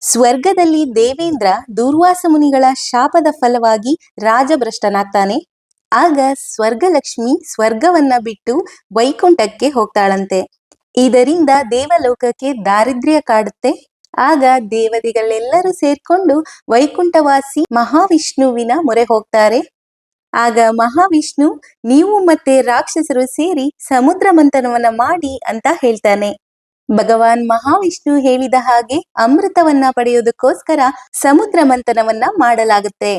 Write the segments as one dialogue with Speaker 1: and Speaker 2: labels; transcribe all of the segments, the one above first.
Speaker 1: ಸ್ವರ್ಗದಲ್ಲಿ ದೇವೇಂದ್ರ ದೂರ್ವಾಸ ಮುನಿಗಳ ಶಾಪದ ಫಲವಾಗಿ ರಾಜಭ್ರಷ್ಟನಾಗ್ತಾನೆ. ಆಗ ಸ್ವರ್ಗಲಕ್ಷ್ಮಿ ಸ್ವರ್ಗವನ್ನ ಬಿಟ್ಟು ವೈಕುಂಠಕ್ಕೆ ಹೋಗ್ತಾಳಂತೆ. ಇದರಿಂದ ದೇವಲೋಕಕ್ಕೆ ದಾರಿದ್ರ್ಯ ಕಾಡುತ್ತೆ. ಆಗ ದೇವತೆಗಳೆಲ್ಲರೂ ಸೇರ್ಕೊಂಡು ವೈಕುಂಠವಾಸಿ ಮಹಾವಿಷ್ಣುವಿನ ಮೊರೆ ಹೋಗ್ತಾರೆ. ಆಗ ಮಹಾವಿಷ್ಣು, ನೀವು ಮತ್ತೆ ರಾಕ್ಷಸರು ಸೇರಿ ಸಮುದ್ರ ಮಂಥನವನ್ನ ಮಾಡಿ ಅಂತ ಹೇಳ್ತಾನೆ. ಭಗವಾನ್ ಮಹಾವಿಷ್ಣು ಹೇಳಿದ ಹಾಗೆ ಅಮೃತವನ್ನ ಪಡೆಯೋದಕ್ಕೋಸ್ಕರ ಸಮುದ್ರ ಮಂಥನವನ್ನ ಮಾಡಲಾಗುತ್ತೆ.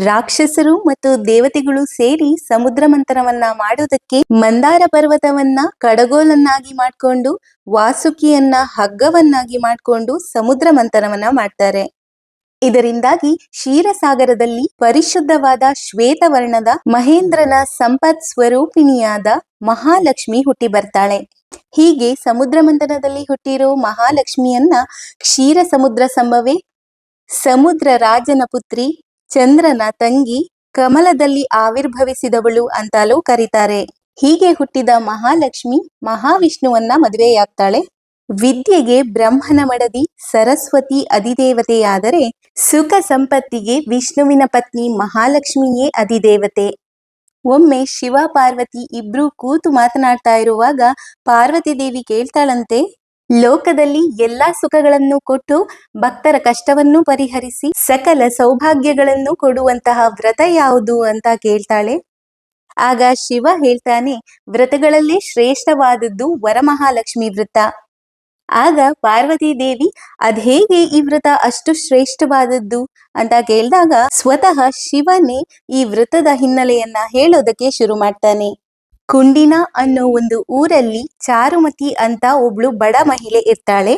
Speaker 1: ರಾಕ್ಷಸರು ಮತ್ತು ದೇವತೆಗಳು ಸೇರಿ ಸಮುದ್ರ ಮಂಥನವನ್ನ ಮಾಡೋದಕ್ಕೆ ಮಂದಾರ ಪರ್ವತವನ್ನ ಕಡಗೋಲನ್ನಾಗಿ ಮಾಡ್ಕೊಂಡು, ವಾಸುಕಿಯನ್ನ ಹಗ್ಗವನ್ನಾಗಿ ಮಾಡ್ಕೊಂಡು ಸಮುದ್ರ ಮಂಥನವನ್ನ ಮಾಡ್ತಾರೆ. ಇದರಿಂದಾಗಿ ಕ್ಷೀರಸಾಗರದಲ್ಲಿ ಪರಿಶುದ್ಧವಾದ ಶ್ವೇತವರ್ಣದ ಮಹೇಂದ್ರನ ಸಂಪತ್ ಸ್ವರೂಪಿಣಿಯಾದ ಮಹಾಲಕ್ಷ್ಮಿ ಹುಟ್ಟಿ ಬರ್ತಾಳೆ. ಹೀಗೆ ಸಮುದ್ರ ಮಂಥನದಲ್ಲಿ ಹುಟ್ಟಿರೋ ಮಹಾಲಕ್ಷ್ಮಿಯನ್ನ ಕ್ಷೀರ ಸಮುದ್ರ ಸಂಭವೆ, ಸಮುದ್ರ ರಾಜನ ಪುತ್ರಿ, ಚಂದ್ರನ ತಂಗಿ, ಕಮಲದಲ್ಲಿ ಆವಿರ್ಭವಿಸಿದವಳು ಅಂತಲೂ ಕರೀತಾರೆ. ಹೀಗೆ ಹುಟ್ಟಿದ ಮಹಾಲಕ್ಷ್ಮಿ ಮಹಾವಿಷ್ಣುವನ್ನ ಮದುವೆಯಾಗ್ತಾಳೆ. ವಿದ್ಯೆಗೆ ಬ್ರಹ್ಮನ ಮಡದಿ ಸರಸ್ವತಿ ಅಧಿದೇವತೆಯಾದರೆ, ಸುಖ ಸಂಪತ್ತಿಗೆ ವಿಷ್ಣುವಿನ ಪತ್ನಿ ಮಹಾಲಕ್ಷ್ಮಿಯೇ ಅಧಿದೇವತೆ. ಒಮ್ಮೆ ಶಿವ ಪಾರ್ವತಿ ಇಬ್ರು ಕೂತು ಮಾತನಾಡ್ತಾ ಇರುವಾಗ ಪಾರ್ವತಿ ದೇವಿ ಕೇಳ್ತಾಳಂತೆ, ಲೋಕದಲ್ಲಿ ಎಲ್ಲಾ ಸುಖಗಳನ್ನು ಕೊಟ್ಟು ಭಕ್ತರ ಕಷ್ಟವನ್ನು ಪರಿಹರಿಸಿ ಸಕಲ ಸೌಭಾಗ್ಯಗಳನ್ನು ಕೊಡುವಂತಹ ವ್ರತ ಯಾವುದು ಅಂತ ಕೇಳ್ತಾಳೆ. ಆಗ ಶಿವ ಹೇಳ್ತಾನೆ, ವ್ರತಗಳಲ್ಲಿ ಶ್ರೇಷ್ಠವಾದದ್ದು ವರಮಹಾಲಕ್ಷ್ಮಿ ವ್ರತ. ಆಗ ಪಾರ್ವತಿ ದೇವಿ, ಅದ್ಹೇಗೆ ಈ ವ್ರತ ಅಷ್ಟು ಶ್ರೇಷ್ಠವಾದದ್ದು ಅಂತ ಕೇಳಿದಾಗ ಸ್ವತಃ ಶಿವನೇ ಈ ವ್ರತದ ಹಿನ್ನೆಲೆಯನ್ನ ಹೇಳೋದಕ್ಕೆ ಶುರು ಮಾಡ್ತಾನೆ. ಕುಂಡಿನ ಅನ್ನೋ ಒಂದು ಊರಲ್ಲಿ ಚಾರುಮತಿ ಅಂತ ಒಬ್ಳು ಬಡ ಮಹಿಳೆ ಇರ್ತಾಳೆ.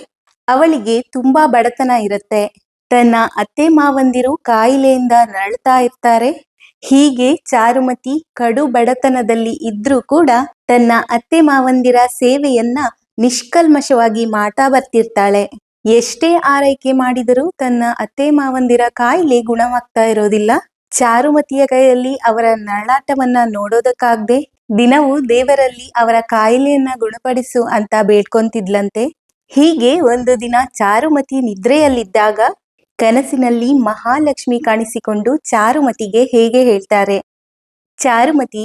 Speaker 1: ಅವಳಿಗೆ ತುಂಬಾ ಬಡತನ ಇರುತ್ತೆ. ತನ್ನ ಅತ್ತೆ ಮಾವಂದಿರು ಕಾಯಿಲೆಯಿಂದ ನರಳ್ತಾ ಇರ್ತಾರೆ. ಹೀಗೆ ಚಾರುಮತಿ ಕಡು ಬಡತನದಲ್ಲಿ ಇದ್ರೂ ಕೂಡ ತನ್ನ ಅತ್ತೆ ಮಾವಂದಿರ ಸೇವೆಯನ್ನ ನಿಷ್ಕಲ್ಮಶವಾಗಿ ಮಾಡ್ತಾ ಬರ್ತಿರ್ತಾಳೆ. ಎಷ್ಟೇ ಆರೈಕೆ ಮಾಡಿದರೂ ತನ್ನ ಅತ್ತೆ ಮಾವಂದಿರ ಕಾಯಿಲೆ ಗುಣವಾಗ್ತಾ ಇರೋದಿಲ್ಲ. ಚಾರುಮತಿಯ ಕೈಯಲ್ಲಿ ಅವರ ನರಳಾಟವನ್ನ ನೋಡೋದಕ್ಕಾಗದೆ ದಿನವೂ ದೇವರಲ್ಲಿ ಅವರ ಕಾಯಿಲೆಯನ್ನ ಗುಣಪಡಿಸು ಅಂತ ಬೇಡ್ಕೊಂತಿದ್ಲಂತೆ. ಹೀಗೆ ಒಂದು ದಿನ ಚಾರುಮತಿ ನಿದ್ರೆಯಲ್ಲಿದ್ದಾಗ ಕನಸಿನಲ್ಲಿ ಮಹಾಲಕ್ಷ್ಮಿ ಕಾಣಿಸಿಕೊಂಡು ಚಾರುಮತಿಗೆ ಹೇಗೆ ಹೇಳ್ತಾರೆ, ಚಾರುಮತಿ,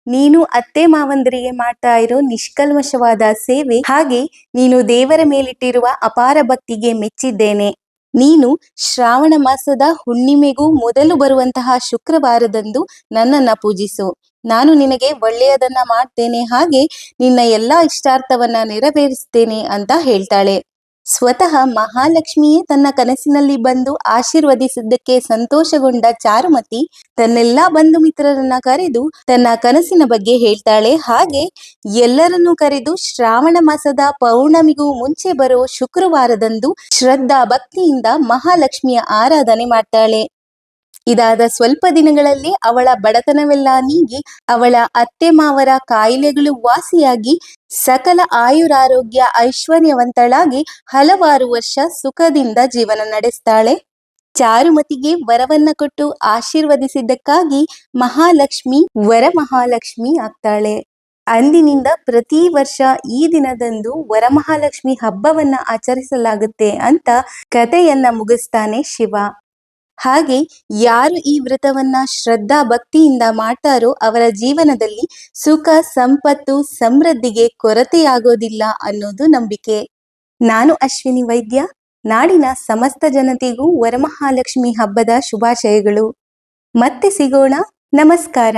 Speaker 1: ನೀನು ಅತ್ತೆ ಮಾವಂದರಿಗೆ ಮಾಡ್ತಾ ಇರೋ ನಿಷ್ಕಲ್ಮಶವಾದ ಸೇವೆ, ಹಾಗೆ ನೀನು ದೇವರ ಮೇಲಿಟ್ಟಿರುವ ಅಪಾರ ಭಕ್ತಿಗೆ ಮೆಚ್ಚಿದ್ದೇನೆ. ನೀನು ಶ್ರಾವಣ ಮಾಸದ ಹುಣ್ಣಿಮೆಗೂ ಮೊದಲು ಬರುವಂತಹ ಶುಕ್ರವಾರದಂದು ನನ್ನನ್ನ ಪೂಜಿಸು. ನಾನು ನಿನಗೆ ಒಳ್ಳೆಯದನ್ನ ಮಾಡ್ತೇನೆ, ಹಾಗೆ ನಿನ್ನ ಎಲ್ಲಾ ಇಷ್ಟಾರ್ಥವನ್ನ ನೆರವೇರಿಸ್ತೇನೆ ಅಂತ ಹೇಳ್ತಾಳೆ. ಸ್ವತಃ ಮಹಾಲಕ್ಷ್ಮಿಯೇ ತನ್ನ ಕನಸಿನಲ್ಲಿ ಬಂದು ಆಶೀರ್ವದಿಸಿದ್ದಕ್ಕೆ ಸಂತೋಷಗೊಂಡ ಚಾರುಮತಿ ತನ್ನೆಲ್ಲಾ ಬಂಧು ಮಿತ್ರರನ್ನ ಕರೆದು ತನ್ನ ಕನಸಿನ ಬಗ್ಗೆ ಹೇಳ್ತಾಳೆ. ಹಾಗೆ ಎಲ್ಲರನ್ನೂ ಕರೆದು ಶ್ರಾವಣ ಮಾಸದ ಪೌರ್ಣಮಿಗೂ ಮುಂಚೆ ಬರೋ ಶುಕ್ರವಾರದಂದು ಶ್ರದ್ಧಾ ಭಕ್ತಿಯಿಂದ ಮಹಾಲಕ್ಷ್ಮಿಯ ಆರಾಧನೆ ಮಾಡ್ತಾಳೆ. ಇದಾದ ಸ್ವಲ್ಪ ದಿನಗಳಲ್ಲಿ ಅವಳ ಬಡತನವೆಲ್ಲ ನೀಗಿ ಅವಳ ಅತ್ತೆ ಮಾವರ ಕಾಯಿಲೆಗಳು ವಾಸಿಯಾಗಿ ಸಕಲ ಆಯುರಾರೋಗ್ಯ ಐಶ್ವರ್ಯವಂತಳಾಗಿ ಹಲವಾರು ವರ್ಷ ಸುಖದಿಂದ ಜೀವನ ನಡೆಸ್ತಾಳೆ. ಚಾರುಮತಿಗೆ ವರವನ್ನ ಕೊಟ್ಟು ಆಶೀರ್ವದಿಸಿದ್ದಕ್ಕಾಗಿ ಮಹಾಲಕ್ಷ್ಮಿ ವರಮಹಾಲಕ್ಷ್ಮಿ ಆಗ್ತಾಳೆ. ಅಂದಿನಿಂದ ಪ್ರತಿ ವರ್ಷ ಈ ದಿನದಂದು ವರಮಹಾಲಕ್ಷ್ಮಿ ಹಬ್ಬವನ್ನ ಆಚರಿಸಲಾಗುತ್ತೆ ಅಂತ ಕಥೆಯನ್ನ ಮುಗಿಸ್ತಾನೆ ಶಿವ. ಹಾಗೆ ಯಾರು ಈ ವ್ರತವನ್ನ ಶ್ರದ್ಧಾ ಭಕ್ತಿಯಿಂದ ಮಾಡ್ತಾರೋ ಅವರ ಜೀವನದಲ್ಲಿ ಸುಖ ಸಂಪತ್ತು ಸಮೃದ್ಧಿಗೆ ಕೊರತೆಯಾಗೋದಿಲ್ಲ ಅನ್ನೋದು ನಂಬಿಕೆ. ನಾನು ಅಶ್ವಿನಿ ವೈದ್ಯ. ನಾಡಿನ ಸಮಸ್ತ ಜನತೆಗೂ ವರಮಹಾಲಕ್ಷ್ಮಿ ಹಬ್ಬದ ಶುಭಾಶಯಗಳು. ಮತ್ತೆ ಸಿಗೋಣ. ನಮಸ್ಕಾರ.